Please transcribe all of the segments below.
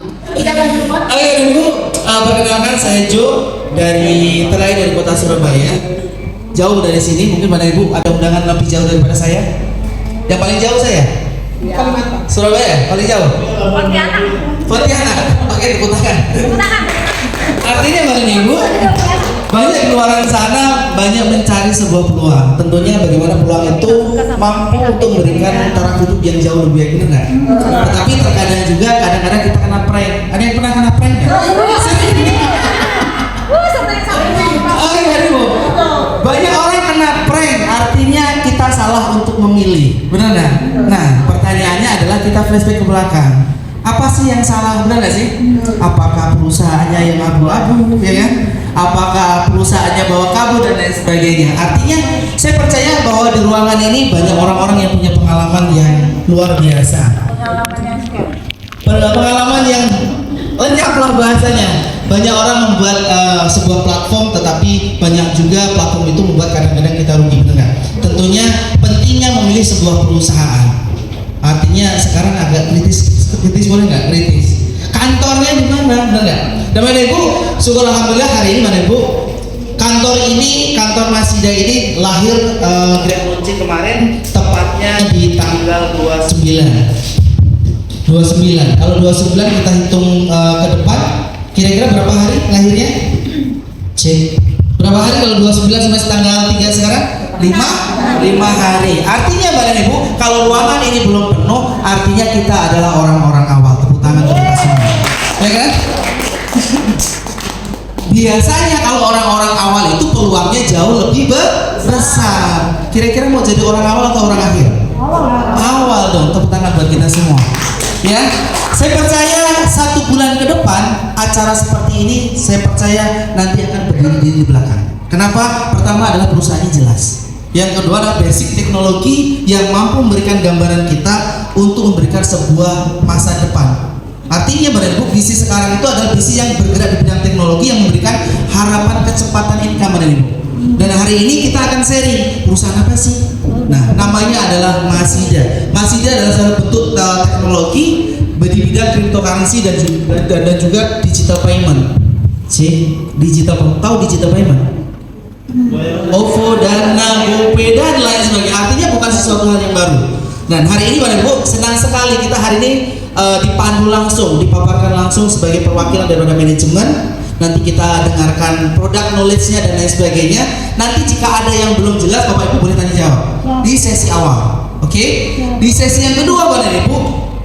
Oke dulu, perkenalkan saya Jo dari terakhir dari kota Surabaya. Jauh dari sini, mungkin mana ibu ada undangan lebih jauh daripada saya? Yang paling jauh saya? Surabaya, paling jauh? Pontianak. Oke, tepuk tangan. Artinya mana ibu? Banyak di luar sana banyak mencari sebuah peluang. Tentunya bagaimana peluang itu mampu untuk memberikan taraf hidup yang jauh lebih baik, benar nggak? Tetapi terkadang juga kadang-kadang kita kena prank. Ada yang pernah kena prank nggak? Banyak orang kena prank, artinya kita salah untuk memilih, benar nggak? Nah, pertanyaannya adalah kita flashback ke belakang. Apa sih yang salah, benar nggak sih? Apakah perusahaannya yang abu-abu, ya kan? Apakah perusahaannya bawa kabur dan lain sebagainya? Artinya, saya percaya bahwa di ruangan ini banyak orang-orang yang punya pengalaman yang luar biasa. Pengalaman yang lenyap lah bahasanya. Banyak orang membuat sebuah platform, tetapi banyak juga platform itu membuat kadang-kadang kita rugi, benar nggak? Tentunya pentingnya memilih sebuah perusahaan. Artinya sekarang agak kritis boleh nggak? Kritis. Kantornya di mana, benar nggak? Dan mana ibu? Syukur alhamdulillah hari ini mana ibu? Kantor Masida ini lahir grand launching kemarin, tepatnya di tanggal 29. Kalau 29 kita hitung ke depan, kira-kira berapa hari lahirnya? Cek. Berapa hari kalau 29 sampai tanggal 3 sekarang? 5 hari. Artinya Bapak Ibu, kalau ruangan ini belum penuh, artinya kita adalah orang-orang awal. Tepuk tangan untuk kita semua. Ya kan? Biasanya kalau orang-orang awal itu peluangnya jauh lebih besar. Kira-kira mau jadi orang awal atau orang akhir? Awal dong. Tepuk tangan buat kita semua. Ya, saya percaya 1 bulan ke depan acara seperti ini, saya percaya nanti akan berdiri di belakang. Kenapa? Pertama adalah perusahaannya jelas. Yang kedua adalah basic teknologi yang mampu memberikan gambaran kita untuk memberikan sebuah masa depan. Artinya Bapak Ibu, visi sekarang itu adalah visi yang bergerak di bidang teknologi yang memberikan harapan kecepatan income Bapak Ibu. Dan hari ini kita akan sharing perusahaan apa sih? Nah, namanya adalah Masida. Masida adalah salah bentuk teknologi di bidang cryptocurrency dan juga digital payment. Tahu digital payment? OVO, Dana, GoPay dan lain sebagainya. Artinya bukan sesuatu hal yang baru. Dan hari ini Bapak Ibu, senang sekali kita hari ini dipandu langsung, dipaparkan langsung sebagai perwakilan daripada manajemen. Nanti kita dengarkan produk knowledge-nya dan lain sebagainya. Nanti jika ada yang belum jelas, Bapak Ibu boleh tanya jawab di sesi awal. Oke? Di sesi yang kedua Bapak Ibu,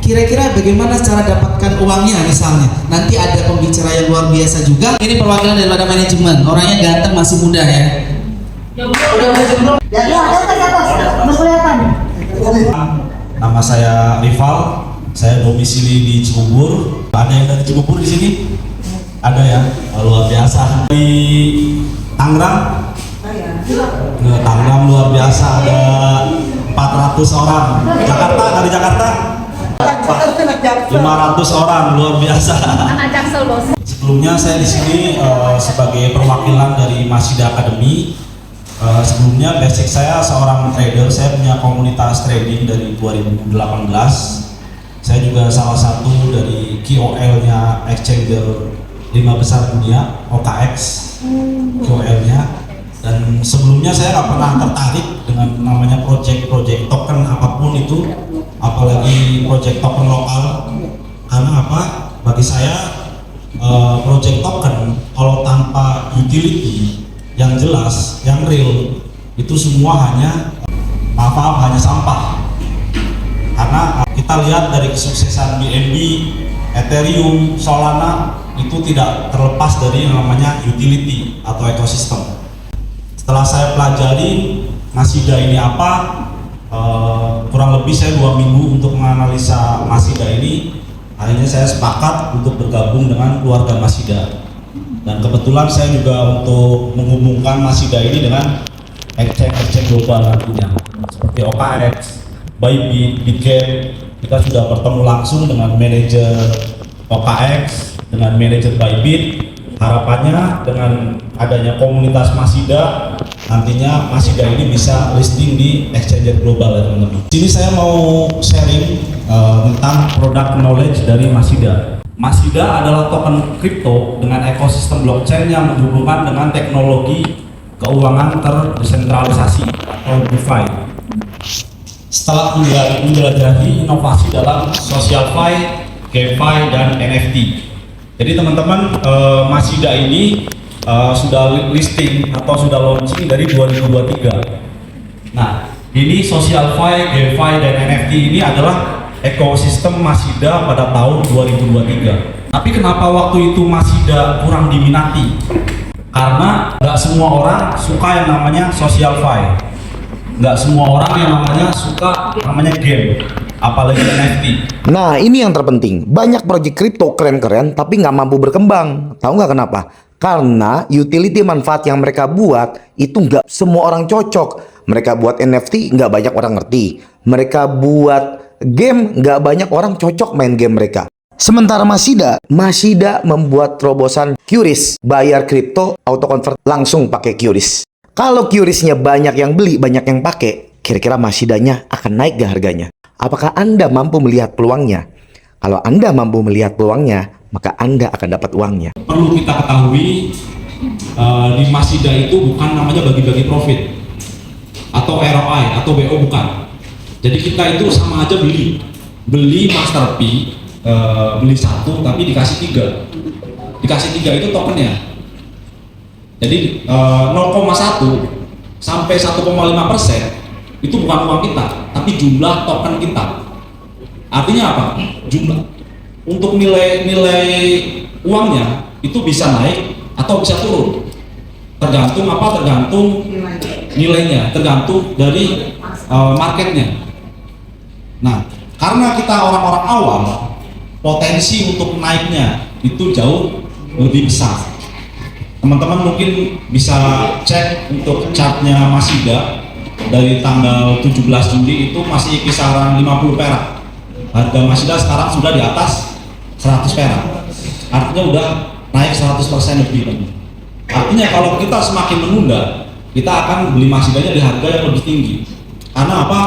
kira-kira bagaimana cara dapatkan uangnya misalnya. Nanti ada pembicara yang luar biasa juga. Ini perwakilan daripada manajemen. Orangnya ganteng, masih muda ya. Nama saya Rival, saya domisili di Cibubur. Ada yang dari Cibubur di sini? Ada ya, luar biasa. Di Tangerang? Tangerang luar biasa, ada 400 orang. Jakarta, dari Jakarta? 500 orang, luar biasa. Sebelumnya saya di sini sebagai perwakilan dari Masida Academy. Sebelumnya basic saya seorang trader, saya punya komunitas trading dari 2018. Saya juga salah satu dari KOL-nya exchanger 5 besar dunia, OKX KOL-nya. Dan sebelumnya saya nggak pernah tertarik dengan namanya project token apapun itu, apalagi project token lokal. Karena apa? Bagi saya project token kalau tanpa utility yang jelas, yang real, itu semua hanya hanya sampah. Karena kita lihat dari kesuksesan BNB, Ethereum, Solana itu tidak terlepas dari yang namanya utility atau ekosistem. Setelah saya pelajari Masida ini apa, kurang lebih saya 2 minggu untuk menganalisa Masida ini. Akhirnya saya sepakat untuk bergabung dengan keluarga Masida. Dan kebetulan saya juga untuk menghubungkan Masida ini dengan exchange global nantinya seperti OKX, Bybit, Bitget. Kita sudah bertemu langsung dengan manajer OKX, dengan manajer Bybit. Harapannya dengan adanya komunitas Masida, nantinya Masida ini bisa listing di exchanger global ya teman-teman. Sini saya mau sharing tentang produk knowledge dari Masida. Masida adalah token kripto dengan ekosistem blockchain yang berhubungan dengan teknologi keuangan terdesentralisasi atau DeFi. Setelah menjelajahi inovasi dalam SocialFi, GameFi, dan NFT. Jadi teman-teman, Masida ini sudah listing atau sudah launching dari 2023. Nah, ini SocialFi, GameFi, dan NFT ini adalah ekosistem Masida pada tahun 2023. Tapi kenapa waktu itu Masida kurang diminati? Karena nggak semua orang suka yang namanya SocialFi, nggak semua orang yang namanya suka namanya game, apalagi NFT. Nah, ini yang terpenting. Banyak proyek kripto keren-keren tapi nggak mampu berkembang. Tahu nggak kenapa? Karena utility manfaat yang mereka buat itu nggak semua orang cocok. Mereka buat NFT nggak banyak orang ngerti. Mereka buat game nggak banyak orang cocok main game mereka. Sementara Masida membuat terobosan QRIS, bayar kripto auto convert langsung pakai QRIS. Kalau QRIS-nya banyak yang beli, banyak yang pakai, kira-kira Masidanya akan naik gak harganya? Apakah Anda mampu melihat peluangnya? Kalau Anda mampu melihat peluangnya, maka Anda akan dapat uangnya. Perlu kita ketahui, di Masida itu bukan namanya bagi-bagi profit atau ROI atau BO, bukan. Jadi kita itu sama aja beli Master P, beli 1 tapi dikasih 3. Dikasih 3 itu tokennya. Jadi 0,1 sampai 1,5% itu bukan uang kita, tapi jumlah token kita. Artinya apa? Jumlah untuk nilai uangnya itu bisa naik atau bisa turun. Tergantung apa? Tergantung nilainya, tergantung dari marketnya. Nah, karena kita orang-orang awam, potensi untuk naiknya itu jauh lebih besar. Teman-teman mungkin bisa cek untuk chartnya Masida dari tanggal 17 Juli itu masih kisaran 50 perak. Harga Masida sekarang sudah di atas 100 perak. Artinya udah naik 100% lebih. Artinya kalau kita semakin menunda, kita akan beli Masidanya di harga yang lebih tinggi. Karena apa?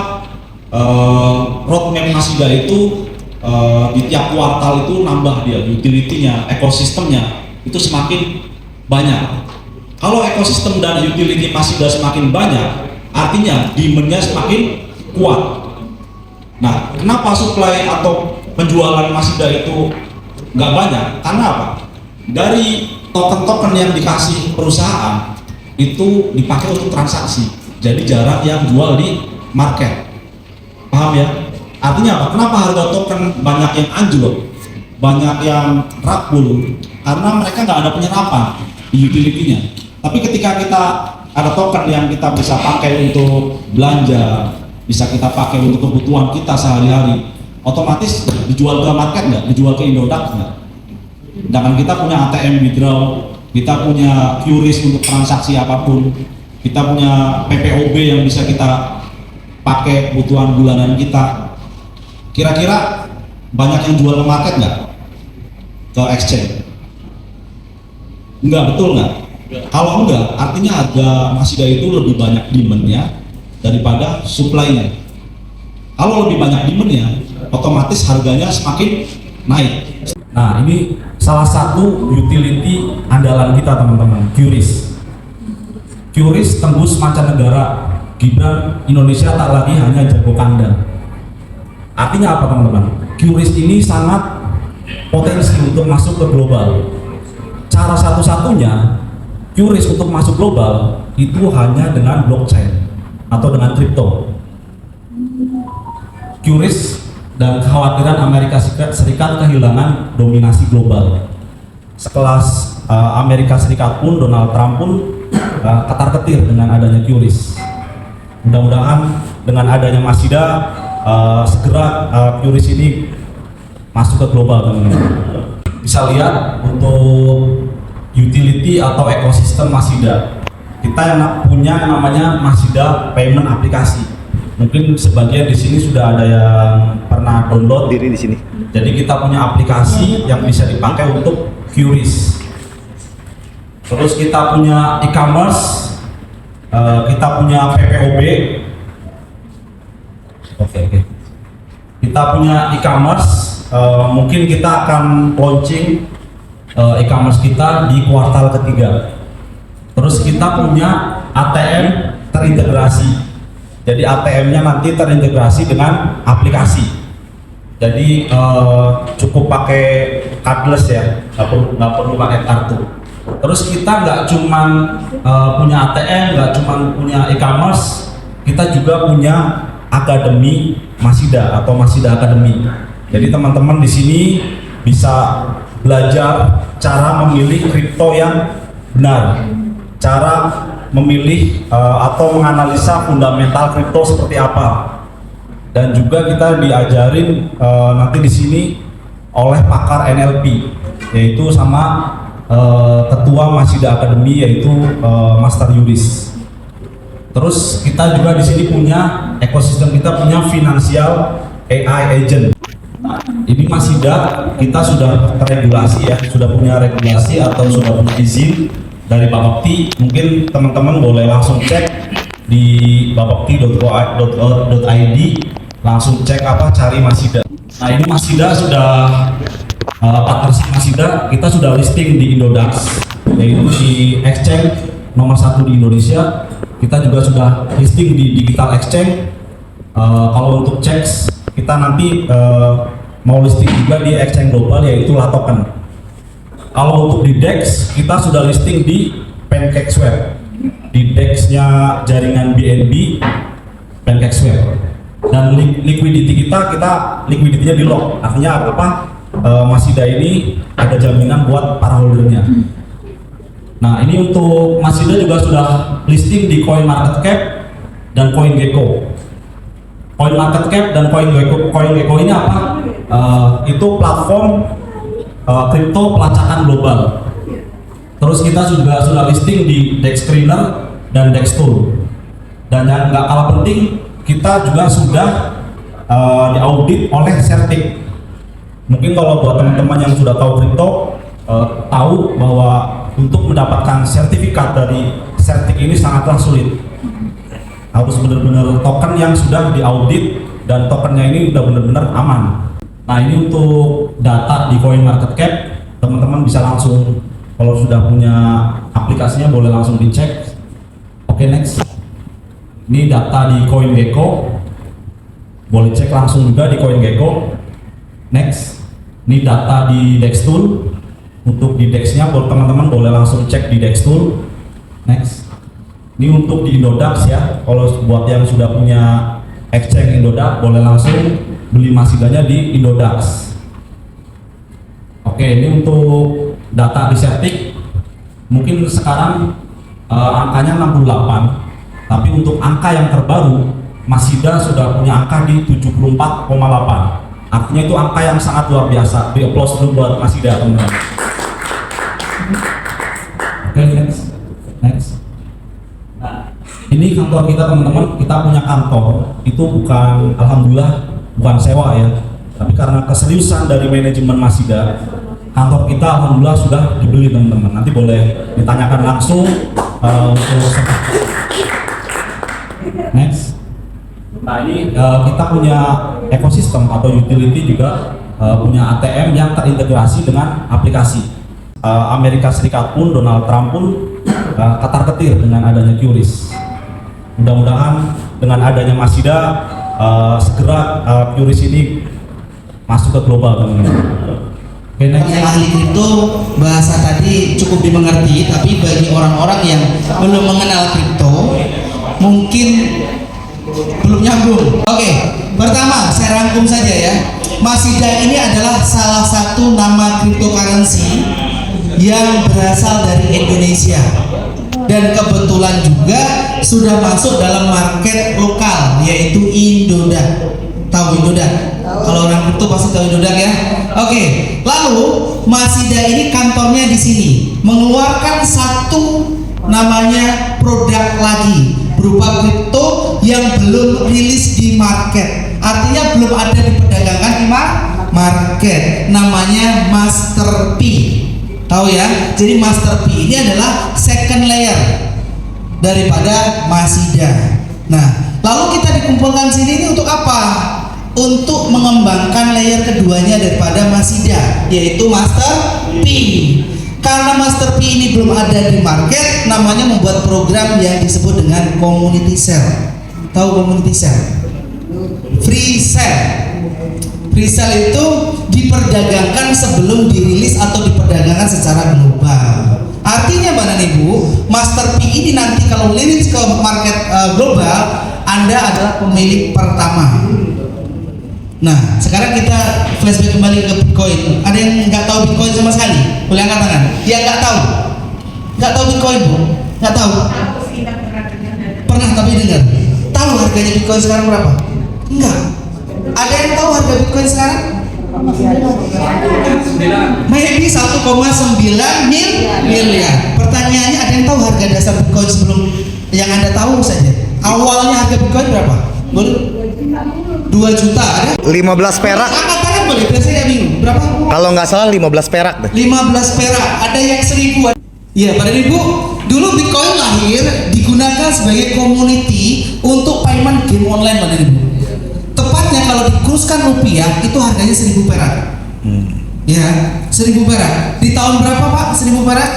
Roadmap Masida itu di tiap kuartal itu nambah dia utility-nya, ekosistemnya itu semakin banyak. Kalau ekosistem dan utility Masida semakin banyak, artinya demand-nya semakin kuat. Nah, kenapa supply atau penjualan Masida itu nggak banyak? Karena apa? Dari token-token yang dikasih perusahaan itu dipakai untuk transaksi, jadi jarang yang jual di market. Paham ya? Artinya apa? Kenapa harga token banyak yang anjlok, banyak yang rakul? Karena mereka nggak ada penyerapan di utility-nya. Tapi ketika kita ada token yang kita bisa pakai untuk belanja, bisa kita pakai untuk kebutuhan kita sehari-hari, otomatis dijual ke market nggak? Dijual ke Indodax nggak? Sedangkan kita punya ATM withdraw, kita punya QRIS untuk transaksi apapun, kita punya PPOB yang bisa kita pakai kebutuhan bulanan kita. Kira-kira banyak yang jual ke market nggak? Ke exchange? Enggak, betul nggak? Kalau enggak, artinya harga Masida itu lebih banyak demand-nya daripada supply-nya. Kalau lebih banyak demand-nya, otomatis harganya semakin naik. Nah, ini salah satu utility andalan kita teman-teman, QRIS. QRIS tembus mancanegara. Gibran Indonesia tak lagi hanya jago kandang. Artinya apa teman-teman? QRIS ini sangat potensi untuk masuk ke global. Cara satu-satunya QRIS untuk masuk global itu hanya dengan blockchain atau dengan kripto. QRIS dan kekhawatiran Amerika Serikat kehilangan dominasi global. Sekelas Amerika Serikat pun, Donald Trump pun ketar-ketir dengan adanya QRIS. Mudah-mudahan dengan adanya Masida segera QRIS ini masuk ke global, teman-teman. Bisa lihat untuk utility atau ekosistem Masida, kita yang punya yang namanya Masida Payment Aplikasi. Mungkin sebagian di sini sudah ada yang pernah download Diri di sini. Jadi kita punya aplikasi yang bisa dipakai untuk QRIS. Terus kita punya e-commerce, kita punya PPOB. Oke. Kita punya e-commerce, mungkin kita akan launching e-commerce kita di kuartal ketiga. Terus kita punya ATM terintegrasi. Jadi ATM-nya nanti terintegrasi dengan aplikasi. Jadi cukup pakai cardless ya, nggak perlu pakai kartu. Terus kita nggak cuman punya ATM, nggak cuman punya e-commerce, kita juga punya akademi Masida atau Masida Academy. Jadi teman-teman di sini bisa belajar cara memilih kripto yang benar, cara memilih atau menganalisa fundamental kripto seperti apa, dan juga kita diajarin nanti di sini oleh pakar NLP, yaitu sama ketua Masida Academy, yaitu Master Yuris. Terus kita juga di sini punya ekosistem, kita punya financial AI agent. Nah, ini Masida kita sudah terregulasi ya, sudah punya regulasi atau sudah punya izin dari Bapepti. Mungkin teman-teman boleh langsung cek di bapepti.go.id, langsung cek cari Masida. Nah, ini Masida sudah partnership Masida, kita sudah listing di Indodax, yaitu di exchange nomor 1 di Indonesia. Kita juga sudah listing di Digital Exchange. Kalau untuk checks, kita nanti mau listing juga di exchange global, yaitu Latoken. Kalau untuk di DEX, kita sudah listing di PancakeSwap, di DEX-nya jaringan BNB, PancakeSwap. Dan liquidity kita liquidity-nya di lock. Artinya apa? Masida ini ada jaminan buat para holdernya. Nah, ini untuk Masida juga sudah listing di CoinMarketCap dan CoinGecko. CoinMarketCap dan CoinGecko ini apa? Itu platform kripto pelacakan global. Terus kita juga sudah listing di DexScreener dan DexTool. Dan yang nggak kalah penting, kita juga sudah diaudit oleh Certic. Mungkin kalau buat teman-teman yang sudah tahu kripto, tahu bahwa untuk mendapatkan sertifikat dari Certic ini sangatlah sulit. Harus benar-benar token yang sudah diaudit dan tokennya ini udah benar-benar aman. Nah, ini untuk data di CoinMarketCap, teman-teman bisa langsung, kalau sudah punya aplikasinya boleh langsung dicek. Oke, next. Ini data di CoinGecko, boleh cek langsung juga di CoinGecko. Next. Ini data di DexTool. Untuk di DEX-nya teman-teman boleh langsung cek di DexTool. Next. Ini untuk di Indodax ya. Kalau buat yang sudah punya exchange Indodax, boleh langsung beli Masidanya di Indodax. Oke, ini untuk data di Certic. Mungkin sekarang angkanya 68, tapi untuk angka yang terbaru Masida sudah punya angka di 74,8. Artinya itu angka yang sangat luar biasa. Di applause dulu buat Masida, teman-teman. Oke, next. Nah, ini kantor kita, teman-teman. Kita punya kantor. Itu bukan, alhamdulillah, bukan sewa ya. Tapi karena keseriusan dari manajemen Masida, kantor kita alhamdulillah sudah dibeli, teman-teman. Nanti boleh ditanyakan langsung untuk next. Nah, ini kita punya ekosistem atau utility juga, punya ATM yang terintegrasi dengan aplikasi. Amerika Serikat pun, Donald Trump pun ketar-ketir dengan adanya QRIS. Mudah-mudahan dengan adanya Masida segera QRIS ini masuk ke global, teman-teman. Yang ahli kripto, bahasa tadi cukup dimengerti, tapi bagi orang-orang yang belum mengenal kripto mungkin belum nyambung. Oke, pertama saya rangkum saja ya. Masida ini adalah salah satu nama cryptocurrency yang berasal dari Indonesia dan kebetulan juga sudah masuk dalam market lokal, yaitu Indodax. Tahu Indodax? Kalau orang kripto pasti tahu Indodax ya. Oke, lalu Masida ini kantornya di sini mengeluarkan satu namanya produk lagi berupa kripto yang belum rilis di market, artinya belum ada diperdagangkan di market, namanya Master P. Tahu ya? Jadi Master P ini adalah second layer daripada Masida. Nah, lalu kita dikumpulkan sini ini untuk apa? untuk mengembangkan layer keduanya daripada Masida, yaitu Master P. Karena Master P ini belum ada di market, namanya membuat program yang disebut dengan community sale. Tahu community sale? Free sale. Free sale itu diperdagangkan sebelum dirilis atau diperdagangkan secara global. Artinya Bapak dan Ibu, Master P ini nanti kalau liris ke market global, Anda adalah pemilik pertama. Nah, sekarang kita flashback kembali ke Bitcoin. Ada yang nggak tahu Bitcoin sama sekali? Boleh angkat tangan. Dia nggak tahu. Nggak tahu Bitcoin, Bu? Nggak tahu. Pernah tapi dengar. Tahu harganya Bitcoin sekarang berapa? Enggak. Ada yang tahu harga Bitcoin sekarang? Maybe 1,9 miliar. Pertanyaannya, ada yang tahu harga dasar Bitcoin sebelum yang Anda tahu saja? Awalnya harga Bitcoin berapa? Boleh? 2 juta ada? 15 perak. Angkat tangan boleh, biasanya nggak bingung. Berapa? Kalau nggak salah 15 perak deh. 15 perak. Ada yang 1000. Iya, Bapak dan Ibu, dulu Bitcoin lahir digunakan sebagai community untuk payment game online, Bapak dan Ibu. Tepatnya kalau dikuruskan rupiah itu harganya 1000 perak. Ya, 1000 perak. Di tahun berapa Pak 1000 perak?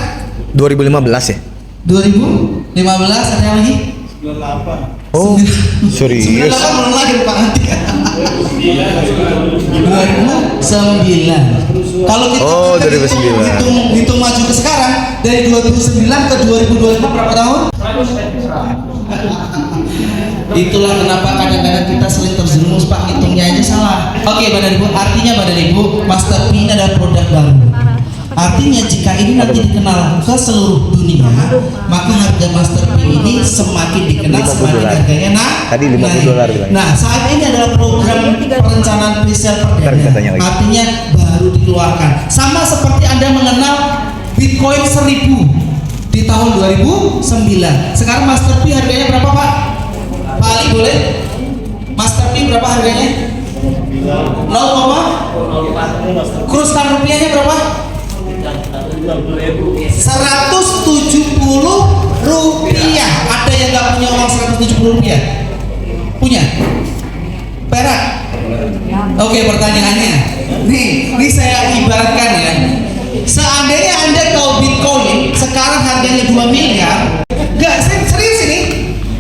2015 ya? 2015. Ada yang lagi? Oh, serius? 98 belum lahir Pak nanti. 2009. Kalau kita Oh, 2009. hitung maju ke sekarang, dari 2009 ke 2025 berapa tahun? Itulah kenapa kadang-kadang kita sering terjerumus Pak, hitungnya aja salah. Oke Bapak Ibu, artinya Bapak Ibu, Master P ini adalah produk baru. Artinya jika ini nanti dikenal ke seluruh dunia, maka harga Master P ini semakin dikenal, semakin harganya Tadi $50 bilang. Nah, saat ini adalah program perencanaan presale perdana. Artinya baru dikeluarkan. Sama seperti Anda mengenal Bitcoin 1000 di tahun 2009. Sekarang Master P harganya berapa Pak? Pak Ali boleh? Master P berapa harganya? 0, kuruskan rupiahnya berapa? 170 rupiah. Ada yang nggak punya uang 170 rupiah? Punya? Perak? Oke, pertanyaannya. Nih saya ibaratkan ya. Seandainya Anda tahu Bitcoin sekarang harganya 2 miliar, nggak, serius ini.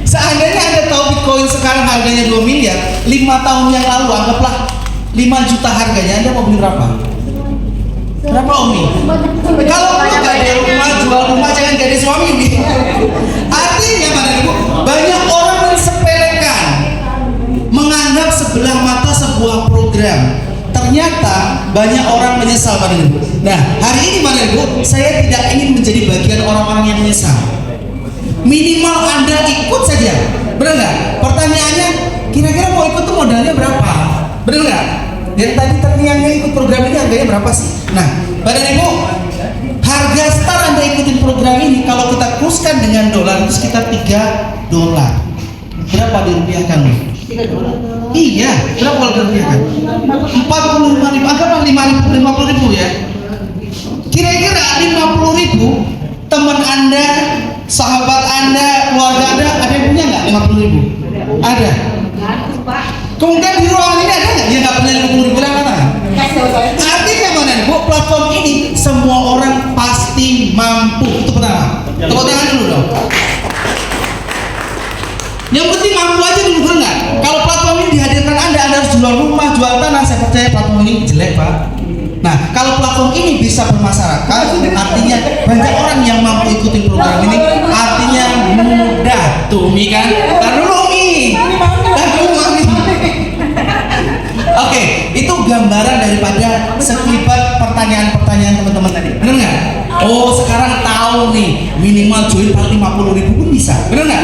Seandainya Anda tahu Bitcoin sekarang harganya 2 miliar, 5 tahun yang lalu anggaplah 5 juta harganya, Anda mau beli berapa? Berapa Umi? Kalau nggak ada rumah, jual rumah, jangan jadi suami Umi. Artinya Bapak Ibu, banyak orang mensepelekan, menganggap sebelah mata sebuah program. Ternyata banyak orang menyesal Bapak Ibu. Nah, hari ini Bapak Ibu, saya tidak ingin menjadi bagian orang-orang yang menyesal. Minimal Anda ikut saja, benar nggak? Pertanyaannya, kira-kira mau ikut tuh modalnya berapa? Benar nggak? Yang tadi ternyata ikut program ini harganya berapa sih? Nah, Bapak Ibu, harga start Anda ikutin program ini kalau kita kuruskan dengan dolar itu sekitar $3. Berapa dirupiahkan? $3. Iya, berapa kalau dirupiahkan? 45.000, anggaplah 50.000 ya. Kira-kira 50.000 teman Anda, sahabat Anda, keluarga Anda, ada yang punya nggak 50.000? Ada. Kemudian di ruangan ini ada nggak yang nggak punya 50.000 kata? Artinya mana Bu, platform ini semua orang pasti mampu. Itu pertama. Tepuk tangan dulu dong. Yang penting mampu aja dulu, benar nggak? Kalau platform ini dihadirkan Anda harus jual rumah, jual tanah. Saya percaya platform ini jelek Pak. Nah, kalau platform ini bisa bermasyarakat, artinya banyak orang yang mampu ikutin program ini, artinya mudah. Tuh Mi kan? Tar dulu Mi. Oke, itu gambaran daripada sekibat pertanyaan-pertanyaan teman-teman tadi. Benar nggak? Oh, sekarang tahu nih, minimal join 50.000 pun bisa. Benar nggak?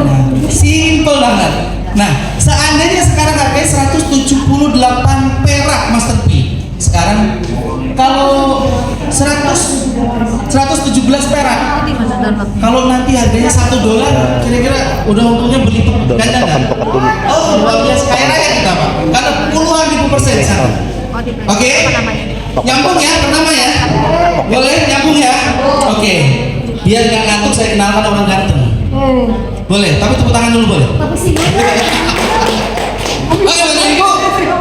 Nah, simple banget. Nah, seandainya sekarang harganya 178 perak Master P. Sekarang kalau 117 perak, kalau nanti harganya $1, kira-kira udah untungnya beli ganda nggak? Oh, luar biasa, kaya raya kita Pak, karena puluhan ribu persen sana. Oke, nyambung ya pertama ya, boleh nyambung ya. Oke, biar nggak ngantuk saya kenalkan orang ganteng. Boleh, tapi tepuk tangan dulu boleh. Oke Bapak Ibu,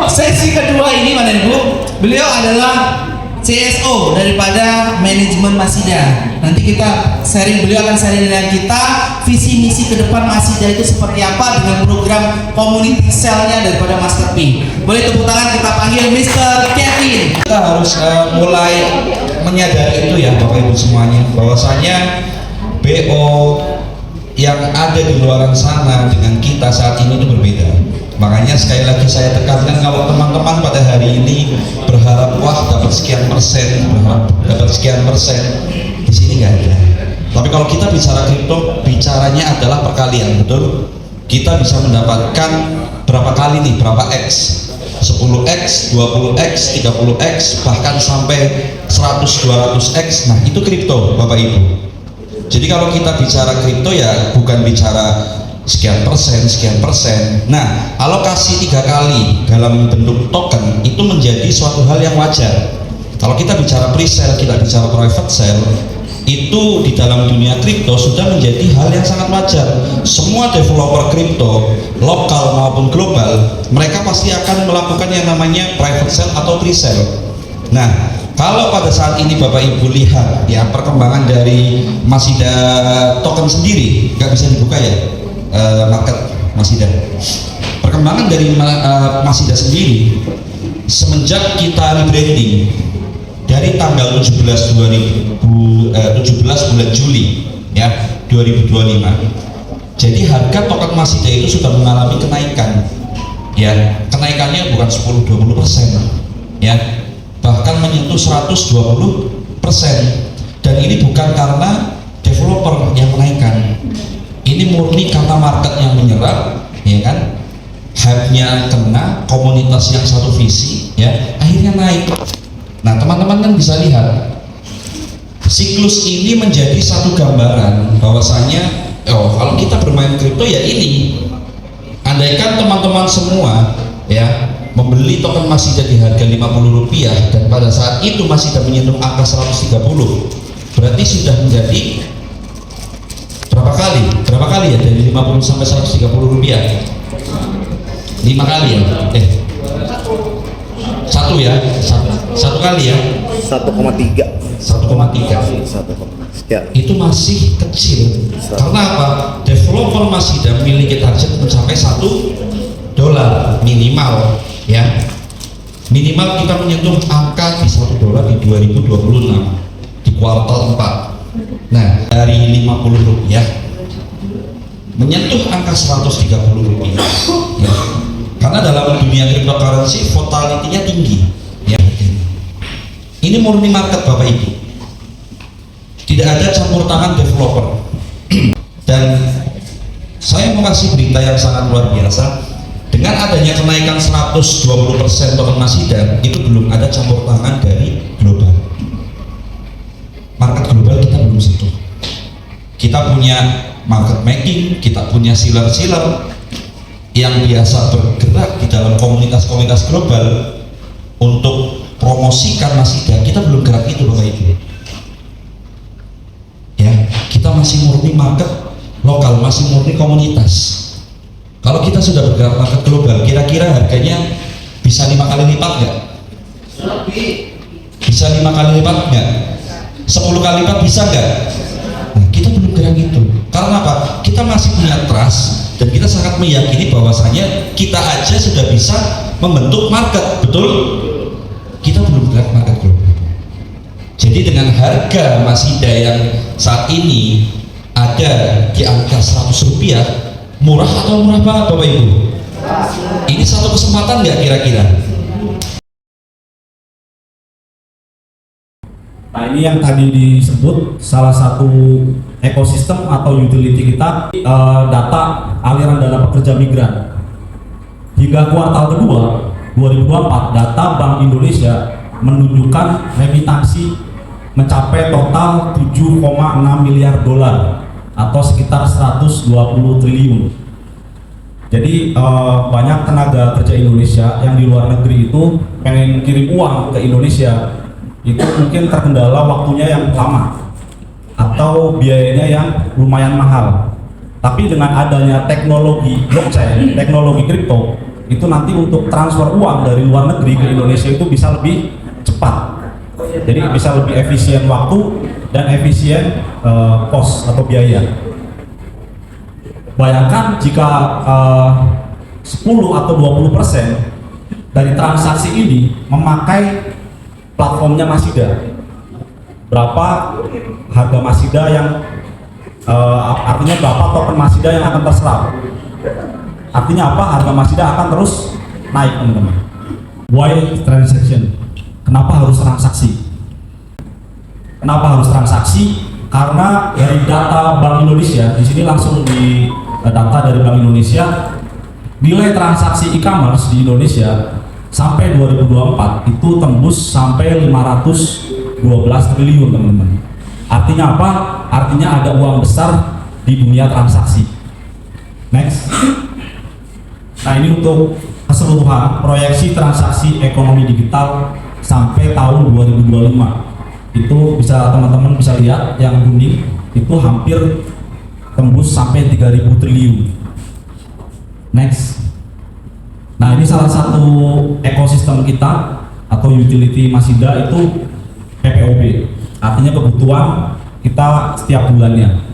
sesi kedua ini Bapak Ibu, beliau adalah CSO daripada manajemen Masida. Nanti kita sharing, beliau akan sharing dengan kita visi misi ke depan Masida itu seperti apa dengan program community cell-nya daripada Master P. Boleh tepuk tangan kita panggil Mr. Kevin. Kita harus mulai menyadari itu ya Bapak Ibu semuanya, bahwasanya BO yang ada di luar sana dengan kita saat ini itu berbeda. Makanya sekali lagi saya tekankan, kalau teman-teman pada hari ini berharap wah dapat sekian persen, berharap dapat sekian persen, di sini nggak ada. Tapi kalau kita bicara kripto, bicaranya adalah perkalian, betul? Kita bisa mendapatkan berapa kali nih, berapa X, 10X, 20X, 30X, bahkan sampai 100-200X. Nah itu kripto Bapak Ibu. Jadi kalau kita bicara kripto ya bukan bicara sekian persen. Nah, alokasi 3 kali dalam bentuk token itu menjadi suatu hal yang wajar. Kalau kita bicara pre-sale, kita bicara private sale, itu di dalam dunia kripto sudah menjadi hal yang sangat wajar. Semua developer kripto, lokal maupun global, mereka pasti akan melakukan yang namanya private sale atau pre-sale. Nah, kalau pada saat ini Bapak Ibu lihat ya perkembangan dari Masida token sendiri, nggak bisa dibuka ya market Masida. Perkembangan dari Masida sendiri semenjak kita rebranding dari tanggal 17 bulan Juli ya 2025. Jadi harga token Masida itu sudah mengalami kenaikan. Ya, kenaikannya bukan 10-20% ya, bahkan menyentuh 120%. Dan ini bukan karena developer yang menaikkan. Ini murni karena market yang menyerap, ya kan? Hype-nya kena, komunitas yang satu visi, ya, akhirnya naik. Nah, teman-teman kan bisa lihat siklus ini menjadi satu gambaran bahwasanya, oh, kalau kita bermain kripto ya ini. Andaikan teman-teman semua, ya, membeli token Masida di harga Rp50 dan pada saat itu Masida menyentuh angka 130, berarti sudah menjadi berapa kali ya dari 50 sampai 130 rupiah? 5 kali ya? Satu kali ya? 1,3. 1,3. Ya. Itu masih kecil. Karena apa? Developer Masida memiliki target mencapai $1 minimal ya. Minimal kita menyentuh angka di $1 di 2026 di kuartal 4. Nah, dari Rp50 menyentuh angka Rp130 ya. Karena dalam dunia cryptocurrency volatility-nya tinggi ya. Ini murni market Bapak Ibu, tidak ada campur tangan developer. Dan saya mau kasih berita yang sangat luar biasa. Dengan adanya kenaikan 120% token Masida, itu belum ada campur tangan dari global. Market global kita belum sentuh. Kita punya market making, kita punya sealer-sealer yang biasa bergerak di dalam komunitas-komunitas global untuk promosikan Masida. Kita belum gerak itu Bapak Ibu ya, kita masih murni market lokal, masih murni komunitas. Kalau kita sudah bergerak market global, kira-kira harganya bisa 5 kali lipat nggak? Bisa 5 kali lipat nggak? 10 kali lipat bisa nggak? Nah, kita belum gerak itu. Karena apa? Kita masih punya trust dan kita sangat meyakini bahwasanya kita aja sudah bisa membentuk market, betul? Kita belum gerak market global. Jadi dengan harga Masida yang saat ini ada di angka Rp100, murah atau murah banget Bapak Ibu? Ini satu kesempatan nggak kira-kira? Nah, ini yang tadi disebut salah satu ekosistem atau utility kita, data aliran dana pekerja migran. Hingga kuartal kedua 2024, data Bank Indonesia menunjukkan remitansi mencapai total 7,6 miliar dolar atau sekitar 120 triliun. Jadi banyak tenaga kerja Indonesia yang di luar negeri itu pengen kirim uang ke Indonesia, itu mungkin terkendala waktunya yang lama atau biayanya yang lumayan mahal. Tapi dengan adanya teknologi blockchain, teknologi kripto, itu nanti untuk transfer uang dari luar negeri ke Indonesia itu bisa lebih cepat. Jadi bisa lebih efisien waktu dan efisien cost atau biaya. Bayangkan jika 10 atau 20% dari transaksi ini memakai platformnya Masida. Berapa harga Masida yang artinya berapa token Masida yang akan terserap. Artinya apa? Harga Masida akan terus naik, teman-teman. Why transaction? Kenapa harus transaksi? Kenapa harus transaksi? Karena dari data Bank Indonesia, di sini langsung di data dari Bank Indonesia, nilai transaksi e-commerce di Indonesia sampai 2024 itu tembus sampai 512 triliun, teman-teman. Artinya apa? Artinya ada uang besar di dunia transaksi. Next. Nah, ini untuk keseluruhan proyeksi transaksi ekonomi digital sampai tahun 2025. Itu bisa teman-teman bisa lihat yang kuning itu hampir tembus sampai 3.000 triliun. Next. Nah, ini salah satu ekosistem kita atau utility Masida itu PPOB. Artinya kebutuhan kita setiap bulannya.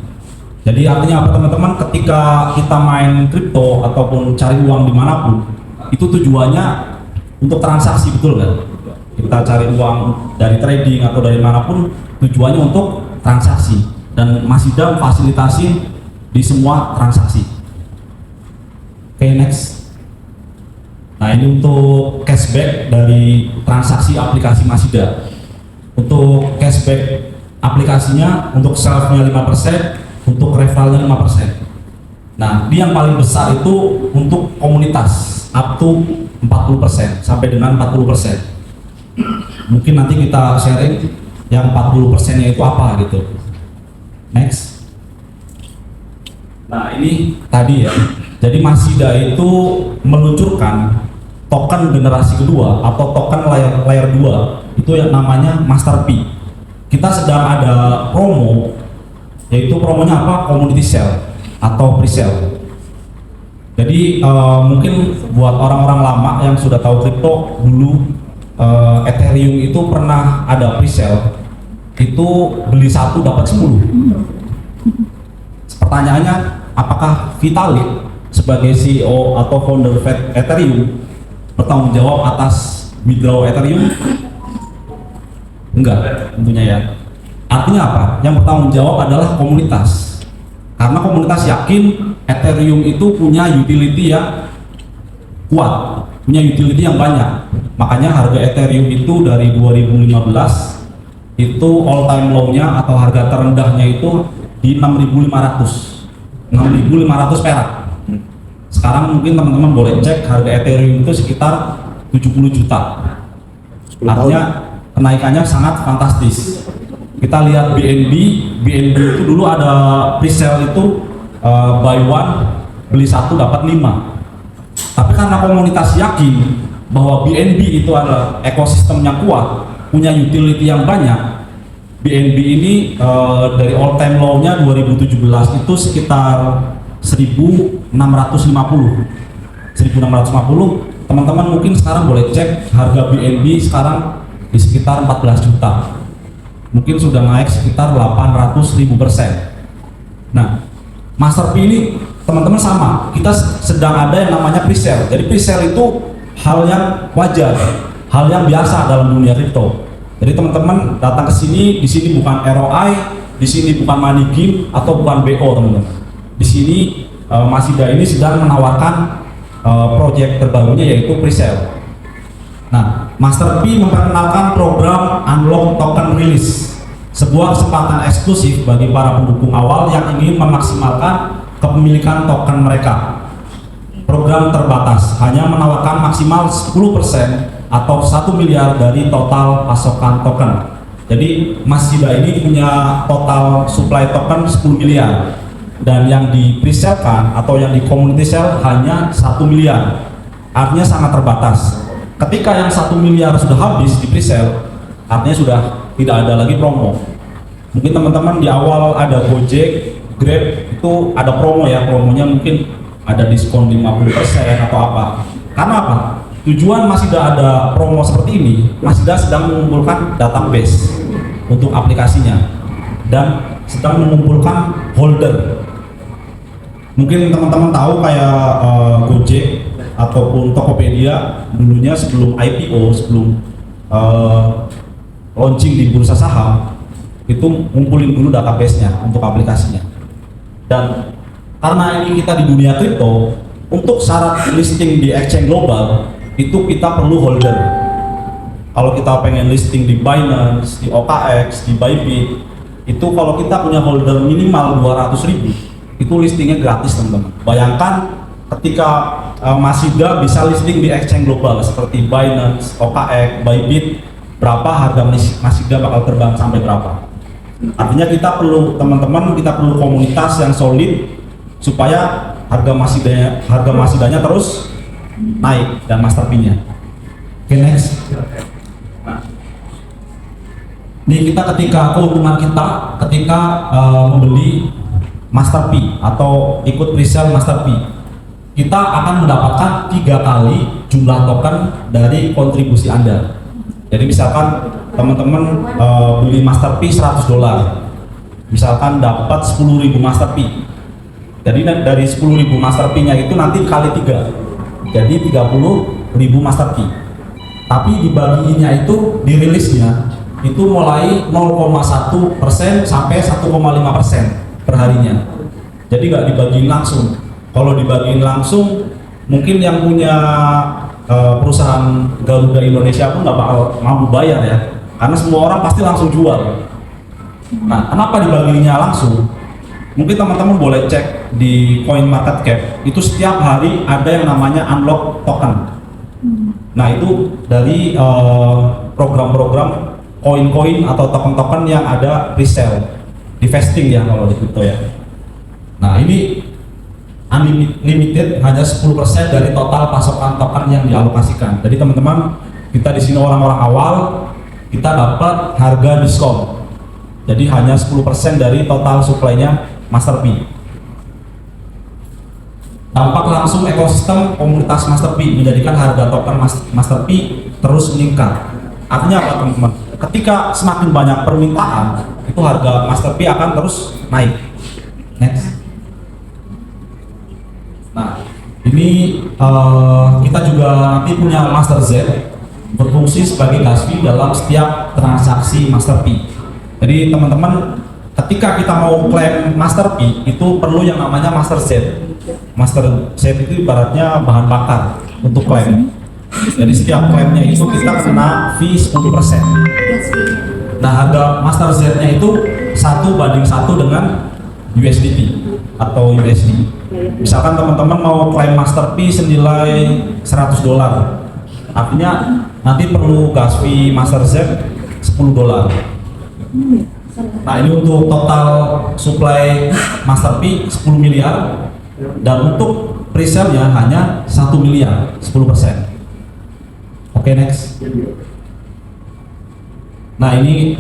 Jadi artinya apa, teman-teman? Ketika kita main kripto ataupun cari uang dimanapun, itu tujuannya untuk transaksi, betul kan? Kita cari uang dari trading atau dari manapun, tujuannya untuk transaksi. Dan Masida memfasilitasi di semua transaksi. Oke, next. Nah, ini untuk cashback dari transaksi aplikasi Masida. Untuk cashback aplikasinya, untuk self-nya 5%, untuk referralnya 5%. Nah, ini yang paling besar itu untuk komunitas, up to 40% sampai dengan 40%. Mungkin nanti kita sharing yang 40%-nya itu apa gitu. Next. Nah, ini tadi ya. Jadi Masida itu meluncurkan token generasi kedua atau token layer 2 itu yang namanya Master P. Kita sedang ada promo, yaitu promonya apa? Community sale atau pre-sale. Jadi mungkin buat orang-orang lama yang sudah tahu kripto dulu, Ethereum itu pernah ada pre-sale, itu beli 1 dapat 10. Pertanyaannya, apakah Vitalik sebagai CEO atau founder Ethereum bertanggung jawab atas withdraw Ethereum? Enggak, tentunya ya. Artinya apa? Yang bertanggung jawab adalah komunitas. Karena komunitas yakin Ethereum itu punya utility yang kuat, punya utility yang banyak. Makanya harga Ethereum itu dari 2015 itu all time low-nya atau harga terendahnya itu di 6.500 perak. Sekarang mungkin teman-teman boleh cek harga Ethereum itu sekitar 70 juta. Artinya kenaikannya sangat fantastis. Kita lihat BNB itu dulu ada pre-sale itu buy one beli 1 dapat 5. Tapi karena komunitas yakin bahwa BNB itu adalah ekosistem yang kuat, punya utility yang banyak, BNB ini dari all time low-nya 2017 itu sekitar 1.650. Teman-teman mungkin sekarang boleh cek harga BNB sekarang di sekitar 14 juta. Mungkin sudah naik sekitar 800.000%. Nah, Master P ini teman-teman sama, kita sedang ada yang namanya pre-sale. Jadi pre-sale itu hal yang wajar, hal yang biasa dalam dunia kripto. Jadi teman-teman datang ke sini, di sini bukan ROI, di sini bukan money game atau bukan BO, teman-teman. Di sini Masida ini sedang menawarkan proyek terbarunya yaitu pre-sale. Nah, Master P memperkenalkan program Unlock Token Release, sebuah kesempatan eksklusif bagi para pendukung awal yang ingin memaksimalkan kepemilikan token mereka. Program terbatas, hanya menawarkan maksimal 10% atau 1 miliar dari total pasokan token. Jadi Masida ini punya total supply token 10 miliar dan yang di pre-sale-kan atau yang di community sale hanya 1 miliar. Artinya sangat terbatas. Ketika yang 1 miliar sudah habis di pre-sale, artinya sudah tidak ada lagi promo. Mungkin teman-teman di awal ada Gojek, Grab itu ada promo ya, promonya mungkin ada diskon 50% atau apa. Karena apa? Tujuan Masida ada promo seperti ini, Masida sedang mengumpulkan database untuk aplikasinya dan sedang mengumpulkan holder. Mungkin teman-teman tahu kayak Gojek ataupun Tokopedia dulunya sebelum IPO, sebelum launching di bursa saham, itu ngumpulin dulu database-nya untuk aplikasinya. Dan karena ini kita di dunia kripto, untuk syarat listing di exchange global itu kita perlu holder. Kalau kita pengen listing di Binance, di OKX, di Bybit, itu kalau kita punya holder minimal 200.000, itu listingnya gratis teman-teman. Bayangkan ketika Masida bisa listing di exchange global seperti Binance, OKX, Bybit, berapa harga Masida bakal terbang sampai berapa? Artinya kita perlu teman-teman, kita perlu komunitas yang solid supaya harga Masidanya terus naik dan master P-nya. Oke, next. Nah, ini kita ketika keuntungan kita ketika membeli master P atau ikut presale master P, kita akan mendapatkan 3 kali jumlah token dari kontribusi Anda. Jadi misalkan teman-teman beli master P $100, misalkan dapat 10.000 master P. Jadi dari 10.000 master P-nya itu nanti kali 3. Jadi 30.000 master P. Tapi dibagiinnya itu, dirilisnya itu mulai 0,1% sampai 1,5% per harinya. Jadi nggak dibagiin langsung. Kalau dibagiin langsung, mungkin yang punya perusahaan Garuda Indonesia pun nggak bakal mampu bayar ya, karena semua orang pasti langsung jual. Nah, kenapa dibagiinnya langsung? Mungkin teman-teman boleh cek di CoinMarketCap, itu setiap hari ada yang namanya unlock token. Nah, itu dari program-program koin-koin atau token-token yang ada resale, divesting ya kalau di crypto ya. Nah, ini unlimited, hanya 10% dari total pasokan token yang dialokasikan. Jadi teman-teman, kita di sini orang-orang awal, kita dapat harga diskon. Jadi hanya 10% dari total supply-nya master P. Dampak langsung ekosistem komunitas master P menjadikan harga token master P terus meningkat. Artinya apa teman-teman? Ketika semakin banyak permintaan, itu harga master P akan terus naik. Next. Nah, ini kita juga nanti punya master Z berfungsi sebagai gas fee dalam setiap transaksi master P. Jadi teman-teman, ketika kita mau klaim master P itu perlu yang namanya master Z. Master Z itu ibaratnya bahan bakar untuk klaim. Jadi setiap klaimnya itu kita kena fee 10%. Nah, harga master Z-nya itu 1:1 dengan USDT atau USD. Misalkan teman-teman mau klaim master P senilai $100, artinya nanti perlu gas fee master Z $10. Nah, ini untuk total supply master P 10 miliar dan untuk presale-nya hanya 1 miliar, 10%. Oke, next. Nah, ini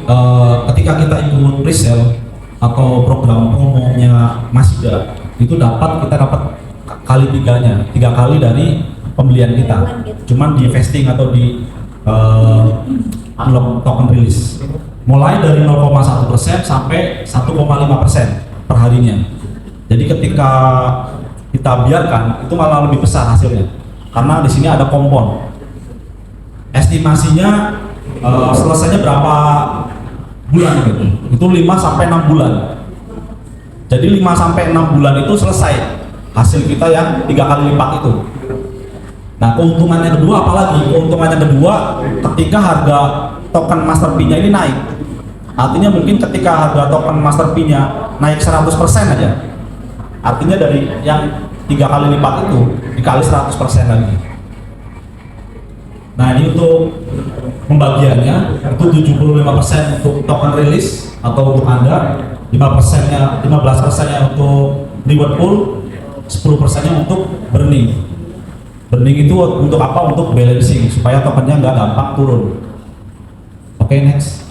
ketika kita ikut presale atau program promonya Masida, itu kita dapat kali 3 kali dari pembelian kita. Cuman di vesting atau di unlock token release. Mulai dari 0,1% sampai 1,5% per harinya. Jadi ketika kita biarkan, itu malah lebih besar hasilnya. Karena di sini ada kompon. Estimasinya selesainya berapa bulan gitu. Itu 5 sampai 6 bulan. Jadi 5 sampai 6 bulan itu selesai hasil kita yang 3 kali lipat itu. Nah, keuntungannya kedua apalagi? Keuntungannya kedua ketika harga token master P-nya ini naik. Artinya mungkin ketika harga token master P-nya naik 100% aja. Artinya dari yang 3 kali lipat itu dikali 100% lagi. Nah, ini untuk pembagiannya itu 75% untuk token release atau untuk Anda, 15%-nya untuk reward pool, 10%-nya untuk burning. Burning itu untuk apa? Untuk balancing supaya tokennya nggak gampang turun. Oke, next.